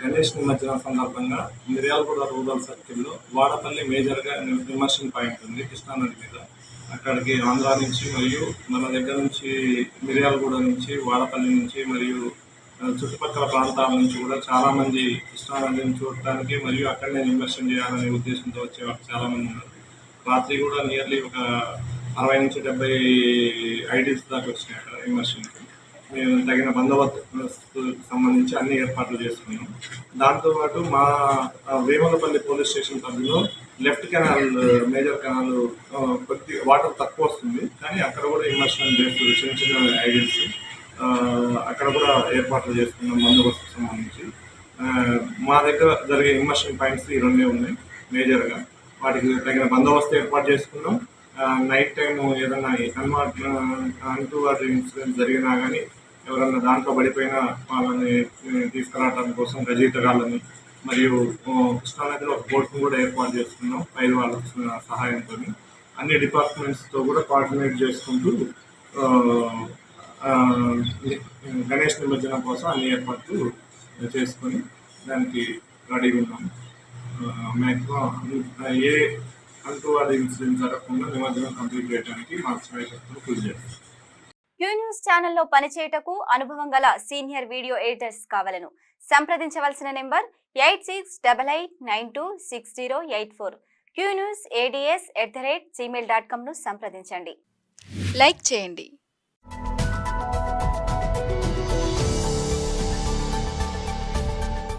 గణేష్ నిమజ్జనం సందర్భంగా మిర్యాలగూడ రూరల్ సర్కిల్లో వాడపల్లి మేజర్గా ఇమర్షన్ పాయింట్ ఉంది కృష్ణానది మీద. అక్కడికి ఆంధ్ర నుంచి మరియు మన దగ్గర నుంచి మిర్యాలగూడ నుంచి వాడపల్లి నుంచి మరియు చుట్టుపక్కల ప్రాంతాల నుంచి కూడా చాలామంది కృష్ణానదిని చూడటానికి మరియు అక్కడనే ఇమర్షన్ చేయాలనే ఉద్దేశంతో వచ్చేవారు చాలామంది ఉన్నారు. రాత్రి కూడా నియర్లీ ఒక 60 నుంచి 70 ఐడీస్ దాకా వచ్చినాయి అక్కడ ఇమర్షన్కి. మేము తగిన బందోబస్తుకు సంబంధించి అన్ని ఏర్పాట్లు చేసుకున్నాం. దాంతోపాటు మా వేమలపల్లి పోలీస్ స్టేషన్ పరిధిలో లెఫ్ట్ కెనాల్ మేజర్ కెనాల్ కొద్ది వాటర్ తక్కువ వస్తుంది, కానీ అక్కడ కూడా ఇమర్షన్ చేస్తుంది చిన్న చిన్న ఐడీస్. అక్కడ కూడా ఏర్పాట్లు చేసుకున్నాం బందోబస్తుకు సంబంధించి. మా దగ్గర జరిగే ఇమర్షన్ పాయింట్స్ ఈ రెండే ఉన్నాయి మేజర్గా. వాటికి తగిన బందోబస్తు ఏర్పాటు చేసుకున్నాం. నైట్ టైం ఏదన్నా అన్టువర్డ్ ఇన్సిడెంట్ జరిగినా కానీ ఎవరన్నా దాంట్లో పడిపోయినా వాళ్ళని తీసుకురావడం కోసం రచయితగాళ్ళని మరియు కృష్ణానదిలో ఒక బోట్ను కూడా ఏర్పాటు చేసుకున్నాం 5 వాళ్ళ సహాయంతో. అన్ని డిపార్ట్మెంట్స్తో కూడా కోఆర్డినేట్ చేసుకుంటూ గణేష్ నిమజ్జనం కోసం అన్ని ఏర్పాట్లు చేసుకొని దానికి రెడీగా ఉన్నాం. మ్యాక్సిమం ఏ అన్టువర్డ్ ఇన్సిడెంట్ జరగకుండా నిమజ్జనం కంప్లీట్ చేయడానికి మా శ్రేయశక్తులు కృషి చేస్తాం. క్యూ న్యూస్ ఛానల్లో పనిచేయటకు అనుభవం గల సీనియర్ వీడియో ఎడిటర్స్ కావాలను సంప్రదించవలసిన నెంబర్ 8688926084. qnewsads@gmail.com ను సంప్రదించండి. లైక్ చేయండి.